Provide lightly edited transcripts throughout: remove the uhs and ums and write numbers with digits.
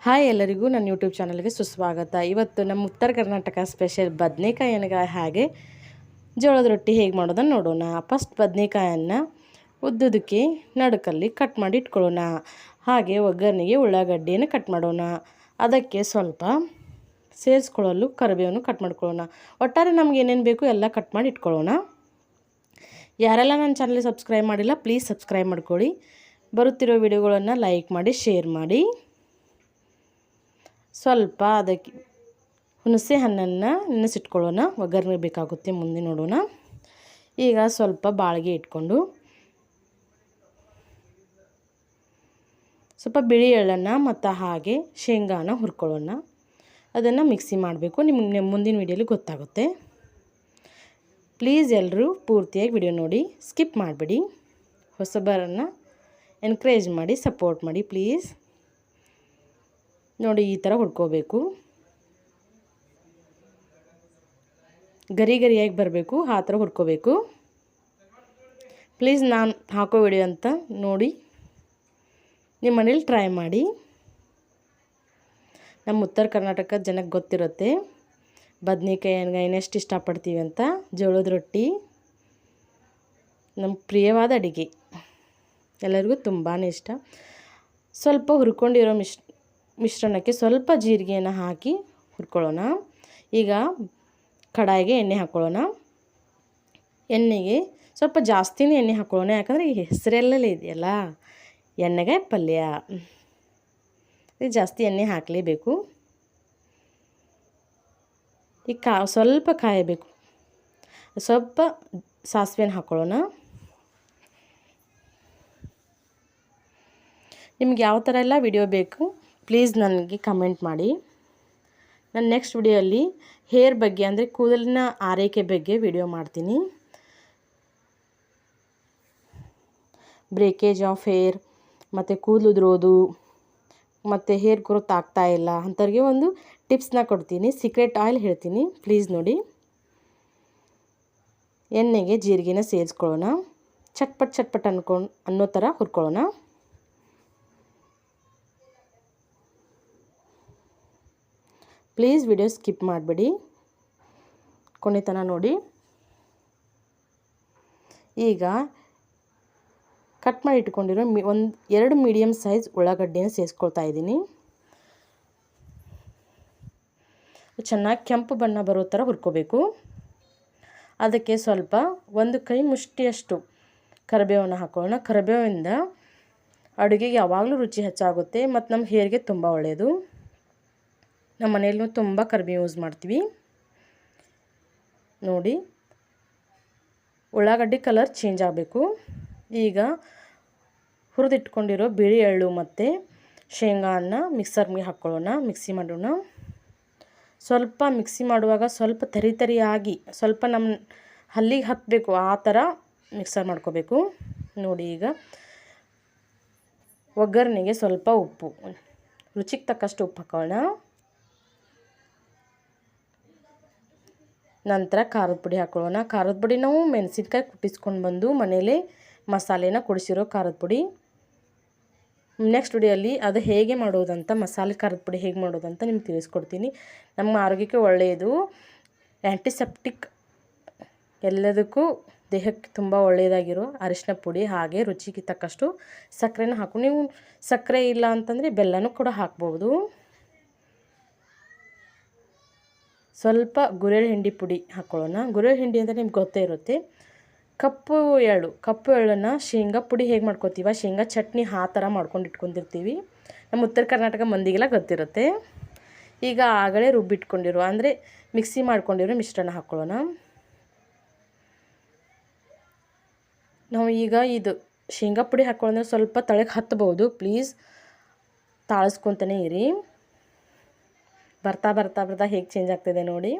Hi ಎಲ್ಲರಿಗೂ ನನ್ನ YouTube ಚಾನಲ್ಗೆ ಸುಸ್ವಾಗತ. ಇವತ್ತು ನಮ್ಮ ಉತ್ತರ ಕರ್ನಾಟಕ ಸ್ಪೆಷಲ್ ಬದನೆಕಾಯಿ ಎಣ್ಗಾಯಿ ಹಾಗೆ ಜೋಳದ ರೊಟ್ಟಿ ಹೇಗೆ ಮಾಡೋದನ್ನು ನೋಡೋಣ. ಫಸ್ಟ್ ಬದನೆಕಾಯನ್ನು ಉದ್ದುದಕ್ಕೆ ನಡುಕಲ್ಲಿ ಕಟ್ ಮಾಡಿ ಇಟ್ಕೊಳ್ಳೋಣ. ಹಾಗೆ ಒಗ್ಗರಣೆಗೆ ಉಳ್ಳಾಗಡ್ಡಿಯನ್ನು ಕಟ್ ಮಾಡೋಣ. ಅದಕ್ಕೆ ಸ್ವಲ್ಪ ಸೇರಿಸ್ಕೊಳ್ಳಲು ಕರಿಬೇವನ್ನು ಕಟ್ ಮಾಡ್ಕೊಳ್ಳೋಣ. ಒಟ್ಟಾರೆ ನಮ್ಗೆ ಏನೇನು ಬೇಕು ಎಲ್ಲ ಕಟ್ ಮಾಡಿ ಇಟ್ಕೊಳ್ಳೋಣ. ಯಾರೆಲ್ಲ ನನ್ನ ಚಾನಲ್ಗೆ ಸಬ್ಸ್ಕ್ರೈಬ್ ಮಾಡಿಲ್ಲ ಪ್ಲೀಸ್ ಸಬ್ಸ್ಕ್ರೈಬ್ ಮಾಡ್ಕೊಳ್ಳಿ. ಬರುತ್ತಿರೋ ವಿಡಿಯೋಗಳನ್ನು ಲೈಕ್ ಮಾಡಿ ಶೇರ್ ಮಾಡಿ. ಸ್ವಲ್ಪ ಅದಕ್ಕೆ ಹುಣಸೆ ಹಣ್ಣನ್ನು ನೆನೆಸಿಟ್ಕೊಳ್ಳೋಣ. ಒಗ್ಗರಣೆ ಬೇಕಾಗುತ್ತೆ ಮುಂದೆ ನೋಡೋಣ. ಈಗ ಸ್ವಲ್ಪ ಬಾಳಿಗೆ ಇಟ್ಕೊಂಡು ಸ್ವಲ್ಪ ಬಿಳಿ ಎಳ್ಳನ್ನು ಮತ್ತು ಹಾಗೆ ಶೇಂಗಾನ ಹುರ್ಕೊಳ್ಳೋಣ. ಅದನ್ನು ಮಿಕ್ಸಿ ಮಾಡಬೇಕು. ನಿಮಗೆ ಮುಂದಿನ ವಿಡಿಯೋಲಿ ಗೊತ್ತಾಗುತ್ತೆ. ಪ್ಲೀಸ್ ಎಲ್ಲರೂ ಪೂರ್ತಿಯಾಗಿ ವಿಡಿಯೋ ನೋಡಿ, ಸ್ಕಿಪ್ ಮಾಡಿಬಿಡಿ. ಹೊಸಬರನ್ನು ಎನ್ಕರೇಜ್ ಮಾಡಿ ಸಪೋರ್ಟ್ ಮಾಡಿ ಪ್ಲೀಸ್. ನೋಡಿ ಈ ಥರ ಹುರ್ಕೋಬೇಕು. ಗರಿಯಾಗಿ ಬರಬೇಕು, ಆ ಥರ ಹುರ್ಕೋಬೇಕು. ಪ್ಲೀಸ್ ನಾನು ಹಾಕೋ ವಿಡಿಯೋ ಅಂತ ನೋಡಿ ನಿಮ್ಮ ಮನೇಲಿ ಟ್ರೈ ಮಾಡಿ. ನಮ್ಮ ಉತ್ತರ ಕರ್ನಾಟಕದ ಜನಕ್ಕೆ ಗೊತ್ತಿರುತ್ತೆ ಬದನೆಕಾಯಿ ಎಣ್ಗಾಯಿನ ಎಷ್ಟು ಇಷ್ಟಪಡ್ತೀವಿ ಅಂತ. ಜೋಳದ ರೊಟ್ಟಿ ನಮ್ಮ ಪ್ರಿಯವಾದ ಅಡುಗೆ, ಎಲ್ಲರಿಗೂ ತುಂಬಾ ಇಷ್ಟ. ಸ್ವಲ್ಪ ಹುರ್ಕೊಂಡಿರೋ ಮಿಶ್ರಣಕ್ಕೆ ಸ್ವಲ್ಪ ಜೀರಿಗೆಯನ್ನು ಹಾಕಿ ಹುರ್ಕೊಳ್ಳೋಣ. ಈಗ ಕಡಾಯಿಗೆ ಎಣ್ಣೆ ಹಾಕ್ಕೊಳ್ಳೋಣ. ಎಣ್ಣೆಗೆ ಸ್ವಲ್ಪ ಜಾಸ್ತಿನೇ ಎಣ್ಣೆ ಹಾಕ್ಕೊಳ್ಳೋಣ, ಯಾಕಂದರೆ ಈ ಹೆಸರೆಲ್ಲೇ ಇದೆಯಲ್ಲ ಎಣ್ಣೆಗಾಯಿ ಪಲ್ಯ, ಇದು ಜಾಸ್ತಿ ಎಣ್ಣೆ ಹಾಕಲೇಬೇಕು. ಈಗ ಸ್ವಲ್ಪ ಕಾಯಬೇಕು. ಸ್ವಲ್ಪ ಸಾಸಿವೆನ ಹಾಕ್ಕೊಳ್ಳೋಣ. ನಿಮ್ಗೆ ಯಾವ ಥರ ಎಲ್ಲ ವಿಡಿಯೋ ಬೇಕು ಪ್ಲೀಸ್ ನನಗೆ ಕಮೆಂಟ್ ಮಾಡಿ. ನಾನು ನೆಕ್ಸ್ಟ್ ವಿಡಿಯೋಲ್ಲಿ ಹೇರ್ ಬಗ್ಗೆ ಅಂದರೆ ಕೂದಲಿನ ಆರೈಕೆ ಬಗ್ಗೆ ವಿಡಿಯೋ ಮಾಡ್ತೀನಿ. ಬ್ರೇಕೇಜ್ ಆಫ್ ಹೇರ್ ಮತ್ತು ಕೂದಲು ಉದುರೋದು ಮತ್ತು ಹೇರ್ ಗ್ರೋತ್ ಆಗ್ತಾಯಿಲ್ಲ ಅಂಥವ್ರಿಗೆ ಒಂದು ಟಿಪ್ಸ್ನ ಕೊಡ್ತೀನಿ. ಸೀಕ್ರೆಟ್ ಆಯಿಲ್ ಹೇಳ್ತೀನಿ, ಪ್ಲೀಸ್ ನೋಡಿ. ಎಣ್ಣೆಗೆ ಜೀರಿಗೆನ ಸೇರಿಸ್ಕೊಳ್ಳೋಣ. ಚಟ್ಪಟ್ ಅನ್ನೋ ಥರ ಹುರ್ಕೊಳ್ಳೋಣ. ಪ್ಲೀಸ್ ವಿಡಿಯೋ ಸ್ಕಿಪ್ ಮಾಡಬೇಡಿ, ಕೊನೆ ತನಕ ನೋಡಿ. ಈಗ ಕಟ್ ಮಾಡಿ ಇಟ್ಕೊಂಡಿರೋ 2 ಮೀಡಿಯಮ್ ಸೈಜ್ ಉಳ್ಳಾಗಡ್ಡಿನ ಸೇರಿಸ್ಕೊಳ್ತಾ ಇದ್ದೀನಿ. ಚೆನ್ನಾಗಿ ಕೆಂಪು ಬಣ್ಣ ಬರೋ ಥರ ಹುರ್ಕೋಬೇಕು. ಅದಕ್ಕೆ ಸ್ವಲ್ಪ 1 ಕೈ ಮುಷ್ಟಿಯಷ್ಟು ಕರಿಬೇವನ್ನು ಹಾಕೋಣ. ಕರಿಬೇವಿಂದ ಅಡುಗೆಗೆ ಯಾವಾಗಲೂ ರುಚಿ ಹೆಚ್ಚಾಗುತ್ತೆ ಮತ್ತು ನಮ್ಮ ಹೇರ್ಗೆ ತುಂಬ ಒಳ್ಳೆಯದು. ನಮ್ಮ ಮನೆಯಲ್ಲೂ ತುಂಬ ಕರಿಬೇವು ಯೂಸ್ ಮಾಡ್ತೀವಿ. ನೋಡಿ ಉಳ್ಳಾಗಡ್ಡಿ ಕಲರ್ ಚೇಂಜ್ ಆಗಬೇಕು. ಈಗ ಹುರಿದಿಟ್ಕೊಂಡಿರೋ ಬಿಳಿ ಎಳ್ಳು ಮತ್ತು ಶೇಂಗಾನ ಮಿಕ್ಸರ್ಗೆ ಹಾಕ್ಕೊಳ್ಳೋಣ. ಮಿಕ್ಸಿ ಮಾಡೋಣ. ಸ್ವಲ್ಪ ಮಿಕ್ಸಿ ಮಾಡುವಾಗ ಸ್ವಲ್ಪ ತರಿಯಾಗಿ ಸ್ವಲ್ಪ ನಮ್ಮ ಹಲ್ಲಿಗೆ ಹತ್ತಬೇಕು, ಆ ಥರ ಮಿಕ್ಸರ್ ಮಾಡ್ಕೋಬೇಕು. ನೋಡಿ ಈಗ ಒಗ್ಗರಣೆಗೆ ಸ್ವಲ್ಪ ಉಪ್ಪು, ರುಚಿಗೆ ತಕ್ಕಷ್ಟು ಉಪ್ಪು ಹಾಕೋಣ. ನಂತರ ಖಾರದ ಪುಡಿ ಹಾಕೊಳ್ಳೋಣ. ಖಾರದ ಪುಡಿ ನಾವು ಮೆಣಸಿನ್ಕಾಯಿ ಕುಟ್ಟಿಸ್ಕೊಂಡು ಬಂದು ಮನೇಲಿ ಮಸಾಲೆನ ಕುಡಿಸಿರೋ ಖಾರದ ಪುಡಿ. ನೆಕ್ಸ್ಟ್ ವಿಡಿಯೋಲ್ಲಿ ಅದು ಹೇಗೆ ಮಾಡೋದಂತ, ಮಸಾಲೆ ಖಾರದ ಪುಡಿ ಹೇಗೆ ಮಾಡೋದಂತ ನಿಮ್ಗೆ ತಿಳಿಸ್ಕೊಡ್ತೀನಿ. ನಮ್ಮ ಆರೋಗ್ಯಕ್ಕೆ ಒಳ್ಳೆಯದು, ಆ್ಯಂಟಿಸೆಪ್ಟಿಕ್, ಎಲ್ಲದಕ್ಕೂ ದೇಹಕ್ಕೆ ತುಂಬ ಒಳ್ಳೆಯದಾಗಿರೋ ಅರಿಶಿನ ಪುಡಿ. ಹಾಗೆ ರುಚಿಗೆ ತಕ್ಕಷ್ಟು ಸಕ್ಕರೆನ ಹಾಕು. ನೀವು ಸಕ್ಕರೆ ಇಲ್ಲ ಅಂತಂದರೆ ಬೆಲ್ಲನೂ ಕೂಡ ಹಾಕ್ಬೋದು. ಸ್ವಲ್ಪ ಗುರೆಳ್ಳು ಹಿಂಡಿ ಪುಡಿ ಹಾಕ್ಕೊಳ್ಳೋಣ. ಗುರೆಳ್ಳು ಹಿಂಡಿ ಅಂದರೆ ನಿಮ್ಗೆ ಗೊತ್ತೇ ಇರುತ್ತೆ. ಕಪ್ಪು ಎಳ್ಳನ್ನು ಶೇಂಗಾ ಪುಡಿ ಹೇಗೆ ಮಾಡ್ಕೊತೀವ, ಶೇಂಗಾ ಚಟ್ನಿ ಆ ಥರ ಮಾಡ್ಕೊಂಡು ಇಟ್ಕೊಂಡಿರ್ತೀವಿ. ನಮ್ಮ ಉತ್ತರ ಕರ್ನಾಟಕ ಮಂದಿಗೆಲ್ಲ ಗೊತ್ತಿರುತ್ತೆ. ಈಗ ಆಗಲೇ ರುಬ್ಬಿಟ್ಕೊಂಡಿರೋ ಅಂದರೆ ಮಿಕ್ಸಿ ಮಾಡ್ಕೊಂಡಿರೋ ಮಿಶ್ರಣ ಹಾಕ್ಕೊಳ್ಳೋಣ. ನಾವು ಈಗ ಇದು ಶೇಂಗಾ ಪುಡಿ ಹಾಕ್ಕೊಳ್ಳೋದ್ರೆ ಸ್ವಲ್ಪ ತಳಕ್ಕೆ ಹತ್ತಬಹುದು. ಪ್ಲೀಸ್ ತಾಳಿಸ್ಕೊತಾನೆ ಇರಿ. ಬರ್ತಾ ಹೇಗೆ ಚೇಂಜ್ ಆಗ್ತಿದೆ ನೋಡಿ.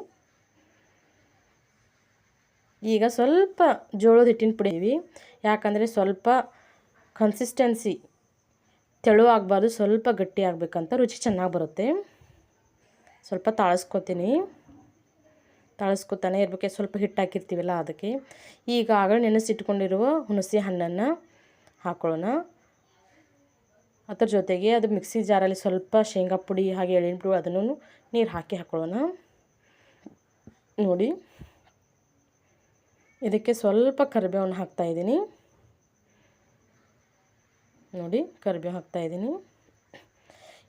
ಈಗ ಸ್ವಲ್ಪ ಜೋಳದ ಹಿಟ್ಟಿನ ಪುಡಿ, ಯಾಕಂದರೆ ಸ್ವಲ್ಪ ಕನ್ಸಿಸ್ಟೆನ್ಸಿ ತೆಳು ಆಗಬಾರ್ದು, ಸ್ವಲ್ಪ ಗಟ್ಟಿ ಆಗಬೇಕಂತ, ರುಚಿ ಚೆನ್ನಾಗಿ ಬರುತ್ತೆ. ಸ್ವಲ್ಪ ತಾಳಿಸ್ಕೊತಾನೆ ಇರಬೇಕು. ಸ್ವಲ್ಪ ಹಿಟ್ಟು ಹಾಕಿರ್ತೀವಲ್ಲ ಅದಕ್ಕೆ. ಈಗ ಆಗಲೇ ನೆನೆಸಿಟ್ಕೊಂಡಿರುವ ಹುಣಸೆ ಹಣ್ಣನ್ನು ಹಾಕ್ಕೊಳ್ಳೋಣ. ಅದ್ರ ಜೊತೆಗೆ ಅದು ಮಿಕ್ಸಿ ಜಾರಲ್ಲಿ ಸ್ವಲ್ಪ ಶೇಂಗಾ ಪುಡಿ ಹಾಗೆ ಎಳ್ಳಿನ ಪುಡಿ ಅದನ್ನು ನೀರು ಹಾಕೊಳ್ಳೋಣ. ನೋಡಿ, ಇದಕ್ಕೆ ಸ್ವಲ್ಪ ಕರಿಬೇವನ್ನು ಹಾಕ್ತಾಯಿದ್ದೀನಿ. ನೋಡಿ, ಕರಿಬೇವು ಹಾಕ್ತಾಯಿದ್ದೀನಿ.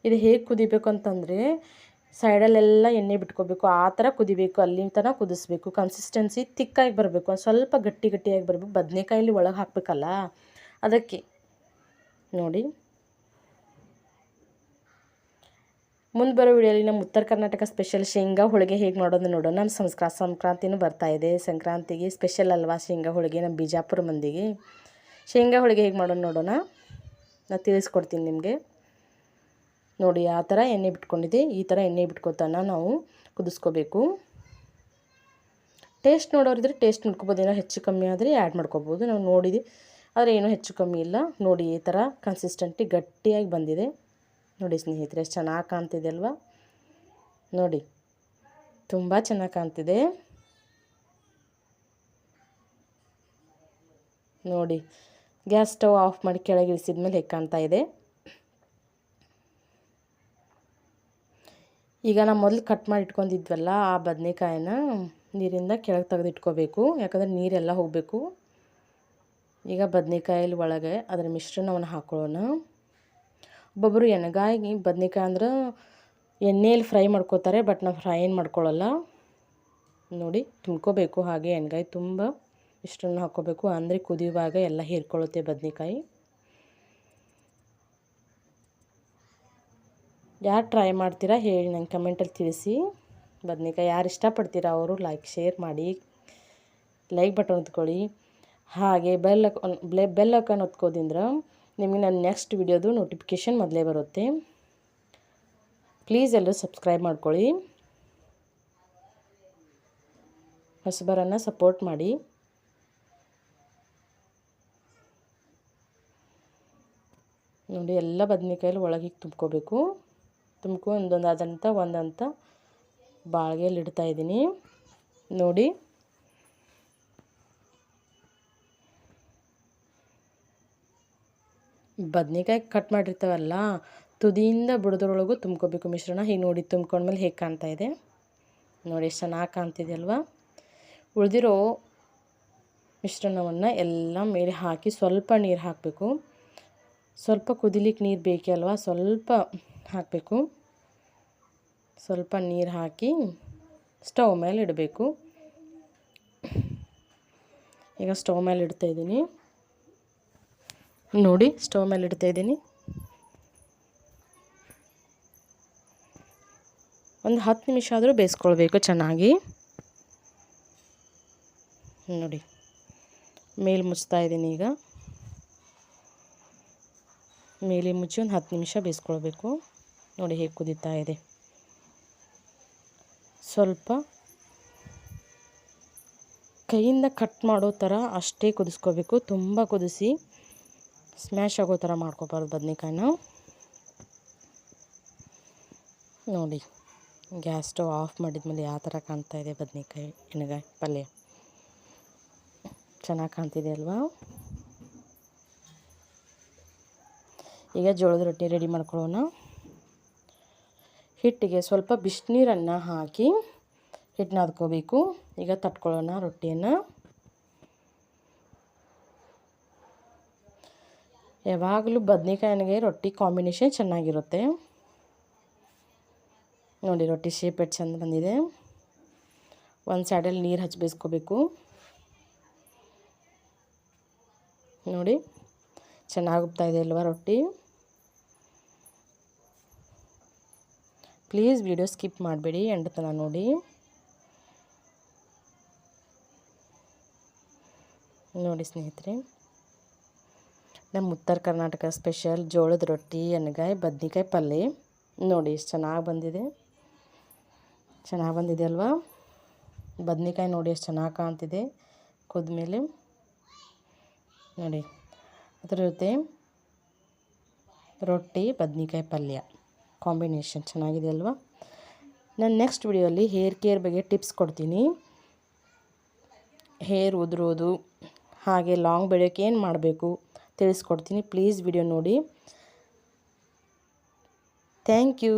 ಇದು ಹೇಗೆ ಕುದಿಬೇಕು ಅಂತಂದರೆ ಸೈಡಲ್ಲೆಲ್ಲ ಎಣ್ಣೆ ಬಿಟ್ಕೋಬೇಕು, ಆ ಥರ ಕುದಿಬೇಕು. ಅಲ್ಲಿ ತನಕ ಕುದಿಸ್ಬೇಕು. ಕನ್ಸಿಸ್ಟೆನ್ಸಿ ತಿಕ್ಕಾಗಿ ಬರಬೇಕು, ಸ್ವಲ್ಪ ಗಟ್ಟಿಯಾಗಿ ಬರಬೇಕು. ಬದನೆಕಾಯಲ್ಲಿ ಒಳಗೆ ಹಾಕಬೇಕಲ್ಲ, ಅದಕ್ಕೆ. ನೋಡಿ, ಮುಂದೆ ಬರೋ ವಿಡಿಯೋಲಿ ನಮ್ಮ ಉತ್ತರ ಕರ್ನಾಟಕ ಸ್ಪೆಷಲ್ ಶೇಂಗಾ ಹೋಳಿಗೆ ಹೇಗೆ ಮಾಡೋದು ನೋಡೋಣ. ನಮ್ಮ ಸಂಕ್ರಾಂತಿನೂ ಬರ್ತಾಯಿದೆ. ಸಂಕ್ರಾಂತಿಗೆ ಸ್ಪೆಷಲ್ ಅಲ್ವಾ ಶೇಂಗಾ ಹೋಳಿಗೆ, ನಮ್ಮ ಬಿಜಾಪುರ ಮಂದಿಗೆ. ಶೇಂಗಾ ಹೋಳಿಗೆ ಹೇಗೆ ಮಾಡೋದು ನೋಡೋಣ, ನಾನು ತಿಳಿಸ್ಕೊಡ್ತೀನಿ ನಿಮಗೆ. ನೋಡಿ, ಆ ಥರ ಎಣ್ಣೆ ಬಿಟ್ಕೊಂಡಿದೆ. ಈ ಥರ ಎಣ್ಣೆ ಬಿಟ್ಕೊತಾನ ನಾವು ಕುದಿಸ್ಕೋಬೇಕು. ಟೇಸ್ಟ್ ನೋಡೋರಿದ್ರೆ ಟೇಸ್ಟ್ ನೋಡ್ಕೊಬೋದು. ಏನೋ ಹೆಚ್ಚು ಕಮ್ಮಿ ಆದರೆ ಆ್ಯಡ್ ಮಾಡ್ಕೋಬೋದು. ನಾವು ನೋಡಿದ್ವಿ, ಆದರೆ ಏನೂ ಹೆಚ್ಚು ಕಮ್ಮಿ ಇಲ್ಲ. ನೋಡಿ, ಈ ಥರ ಕನ್ಸಿಸ್ಟೆಂಟಿ ಗಟ್ಟಿಯಾಗಿ ಬಂದಿದೆ. ನೋಡಿ ಸ್ನೇಹಿತರೆ, ಎಷ್ಟು ಚೆನ್ನಾಗಿ ಕಾಣ್ತಿದೆ ಅಲ್ವಾ. ನೋಡಿ, ತುಂಬ ಚೆನ್ನಾಗಿ ಕಾಣ್ತಿದೆ. ನೋಡಿ, ಗ್ಯಾಸ್ ಸ್ಟವ್ ಆಫ್ ಮಾಡಿ ಕೆಳಗೆ ಇಳಿಸಿದ ಮೇಲೆ ಹೇಗೆ ಕಾಣ್ತಾ ಇದೆ. ಈಗ ನಾವು ಮೊದಲು ಕಟ್ ಮಾಡಿ ಇಟ್ಕೊಂಡಿದ್ವಲ್ಲ ಆ ಬದನೆಕಾಯಿನ ನೀರಿಂದ ಕೆಳಗೆ ತೆಗೆದಿಟ್ಕೋಬೇಕು, ಯಾಕಂದರೆ ನೀರೆಲ್ಲ ಹೋಗಬೇಕು. ಈಗ ಬದನೆಕಾಯಲ್ಲಿ ಒಳಗೆ ಅದರ ಮಿಶ್ರಣವನ್ನು ಹಾಕೊಳ್ಳೋಣ. ಒಬ್ಬೊಬ್ಬರು ಎಣ್ಣೆಗಾಯಿ ಬದನೆಕಾಯಿ ಅಂದ್ರೆ ಎಣ್ಣೆಯಲ್ಲಿ ಫ್ರೈ ಮಾಡ್ಕೋತಾರೆ, ಬಟ್ ನಾವು ಫ್ರೈ ಏನು ಮಾಡ್ಕೊಳ್ಳಲ್ಲ. ನೋಡಿ, ತುಂಬ್ಕೋಬೇಕು. ಹಾಗೆ ಎಣ್ಣೆಗಾಯಿ ತುಂಬ ಮಿಶ್ರಣ ಹಾಕ್ಕೋಬೇಕು, ಅಂದರೆ ಕುದಿಯುವಾಗ ಎಲ್ಲ ಹೀರ್ಕೊಳ್ಳುತ್ತೆ ಬದನೆಕಾಯಿ. ಯಾರು ಟ್ರೈ ಮಾಡ್ತೀರಾ ಹೇಳಿ, ನಂಗೆ ಕಮೆಂಟಲ್ಲಿ ತಿಳಿಸಿ. ಬದನೆಕಾಯಿ ಯಾರು ಇಷ್ಟಪಡ್ತೀರಾ ಅವರು ಲೈಕ್ ಶೇರ್ ಮಾಡಿ, ಲೈಕ್ ಬಟನ್ ಒತ್ಕೊಳ್ಳಿ. ಹಾಗೆ ಬೆಲ್ ಐಕಾನ್ ಒತ್ಕೋದಿಂದ್ರೆ ನಿಮಗೆ ನನ್ನ ನೆಕ್ಸ್ಟ್ ವಿಡಿಯೋದು ನೋಟಿಫಿಕೇಷನ್ ಮೊದಲೇ ಬರುತ್ತೆ. ಪ್ಲೀಸ್ ಎಲ್ಲರೂ ಸಬ್ಸ್ಕ್ರೈಬ್ ಮಾಡ್ಕೊಳ್ಳಿ, ಹೊಸಬರನ್ನು ಸಪೋರ್ಟ್ ಮಾಡಿ. ನೋಡಿ, ಎಲ್ಲ ಬದನೆಕಾಯಲ್ಲಿ ಒಳಗೆ ತುಂಬ್ಕೋಬೇಕು. ಒಂದೊಂದು ಒಂದಂತ ಬಾಳ್ಗೆಯಲ್ಲಿ ಇಡ್ತಾಯಿದ್ದೀನಿ. ನೋಡಿ, ಬದನೆಕಾಯಿ ಕಟ್ ಮಾಡಿರ್ತಾವಲ್ಲ ತುದಿಯಿಂದ ಬುಡದ್ರೊಳಗೂ ತುಂಬ್ಕೋಬೇಕು ಮಿಶ್ರಣ. ಹೀಗೆ ನೋಡಿ, ತುಂಬ್ಕೊಂಡ್ಮೇಲೆ ಹೇಗೆ ಕಾಣ್ತಾ ಇದೆ ನೋಡಿ, ಎಷ್ಟು ಚೆನ್ನಾಗಿ ಕಾಣ್ತಿದೆ ಅಲ್ವಾ. ಉಳಿದಿರೋ ಮಿಶ್ರಣವನ್ನು ಎಲ್ಲ ಮೇಲೆ ಹಾಕಿ ಸ್ವಲ್ಪ ನೀರು ಹಾಕಬೇಕು. ಸ್ವಲ್ಪ ಕುದಿಲಿಕ್ಕೆ ನೀರು ಬೇಕೇ ಅಲ್ವಾ, ಸ್ವಲ್ಪ ಹಾಕಬೇಕು. ಸ್ವಲ್ಪ ನೀರು ಹಾಕಿ ಸ್ಟವ್ ಮೇಲೆ ಇಡಬೇಕು. ಈಗ ಸ್ಟವ್ ಮೇಲೆ ಇಡ್ತಾಯಿದ್ದೀನಿ. ನೋಡಿ, ಸ್ಟವ್ ಮೇಲೆ ಇಡ್ತಾಯಿದ್ದೀನಿ. ಒಂದು 10 ನಿಮಿಷ ಆದರೂ ಬೇಯಿಸ್ಕೊಳ್ಬೇಕು ಚೆನ್ನಾಗಿ. ನೋಡಿ, ಮೇಲೆ ಮುಚ್ತಾ ಇದ್ದೀನಿ. ಈಗ ಮೇಲೆ ಮುಚ್ಚಿ ಒಂದು 10 ನಿಮಿಷ ಬೇಯಿಸ್ಕೊಳ್ಬೇಕು. ನೋಡಿ ಹೇಗೆ ಕುದೀತಾ ಇದೆ. ಸ್ವಲ್ಪ ಕೈಯಿಂದ ಕಟ್ ಮಾಡೋ ಥರ ಅಷ್ಟೇ ಕುದಿಸ್ಕೋಬೇಕು. ತುಂಬ ಕುದಿಸಿ ಸ್ಮ್ಯಾಶ್ ಆಗೋ ಥರ ಮಾಡ್ಕೊಬಾರ್ದು ಬದನೆಕಾಯಿನ. ನೋಡಿ, ಗ್ಯಾಸ್ ಸ್ಟವ್ ಆಫ್ ಮಾಡಿದ್ಮೇಲೆ ಯಾವ ಥರ ಕಾಣ್ತಾ ಇದೆ ಬದನೆಕಾಯಿ ಎಣ್ಣೆಗಾಯಿ ಪಲ್ಯ. ಚೆನ್ನಾಗಿ ಕಾಣ್ತಿದೆ ಅಲ್ವಾ. ಈಗ ಜೋಳದ ರೊಟ್ಟಿ ರೆಡಿ ಮಾಡ್ಕೊಳ್ಳೋಣ. ಹಿಟ್ಟಿಗೆ ಸ್ವಲ್ಪ ಬಿಸಿನೀರನ್ನು ಹಾಕಿ ಹಿಟ್ಟು ನಾದ್ಕೋಬೇಕು. ಈಗ ತಟ್ಕೊಳ್ಳೋಣ ರೊಟ್ಟಿಯನ್ನು. ಯಾವಾಗಲೂ ಬದನೆಕಾಯಿಗೆ ರೊಟ್ಟಿ ಕಾಂಬಿನೇಷನ್ ಚೆನ್ನಾಗಿರುತ್ತೆ. ನೋಡಿ, ರೊಟ್ಟಿ ಶೇಪ್ ಎಷ್ಟು ಚೆಂದ ಬಂದಿದೆ. ಒಂದು ಸೈಡಲ್ಲಿ ನೀರು ಹಚ್ಚಿ ಬೇಯಿಸ್ಕೋಬೇಕು. ನೋಡಿ, ಚೆನ್ನಾಗಿ ಉಬ್ತಾ ಇದೆ ಅಲ್ವಾ ರೊಟ್ಟಿ. ಪ್ಲೀಸ್ ವಿಡಿಯೋ ಸ್ಕಿಪ್ ಮಾಡಬೇಡಿ, ಎಂಡ್ ತನಕ ನೋಡಿ. ನೋಡಿ ಸ್ನೇಹಿತರೆ, ನಮ್ಮ ಉತ್ತರ ಕರ್ನಾಟಕ ಸ್ಪೆಷಲ್ ಜೋಳದ ರೊಟ್ಟಿ, ಎಣ್ಣೆಗಾಯಿ, ಬದ್ನೆಕಾಯಿ ಪಲ್ಯ. ನೋಡಿ ಎಷ್ಟು ಚೆನ್ನಾಗಿ ಬಂದಿದೆ. ಚೆನ್ನಾಗಿ ಬಂದಿದೆ ಅಲ್ವಾ. ಬದ್ನೆಕಾಯಿ ನೋಡಿ ಎಷ್ಟು ಚೆನ್ನಾಗಿ ಕಾಣ್ತಿದೆ ಕುದ್ಮೇಲೆ. ನೋಡಿ, ಅದರ ಜೊತೆ ರೊಟ್ಟಿ ಬದ್ನೆಕಾಯಿ ಪಲ್ಯ ಕಾಂಬಿನೇಷನ್ ಚೆನ್ನಾಗಿದೆ ಅಲ್ವಾ. ನಾನು ನೆಕ್ಸ್ಟ್ ವಿಡಿಯೋಲಿ ಹೇರ್ ಕೇರ್ ಬಗ್ಗೆ ಟಿಪ್ಸ್ ಕೊಡ್ತೀನಿ. ಹೇರ್ ಉದುರೋದು ಹಾಗೆ ಲಾಂಗ್ ಬೆಳೆಯೋಕ್ಕೆ ಏನು ಮಾಡಬೇಕು ತಿಳಿಸ್ಕೊಡ್ತೀನಿ. ಪ್ಲೀಸ್ ವಿಡಿಯೋ ನೋಡಿ. Thank you.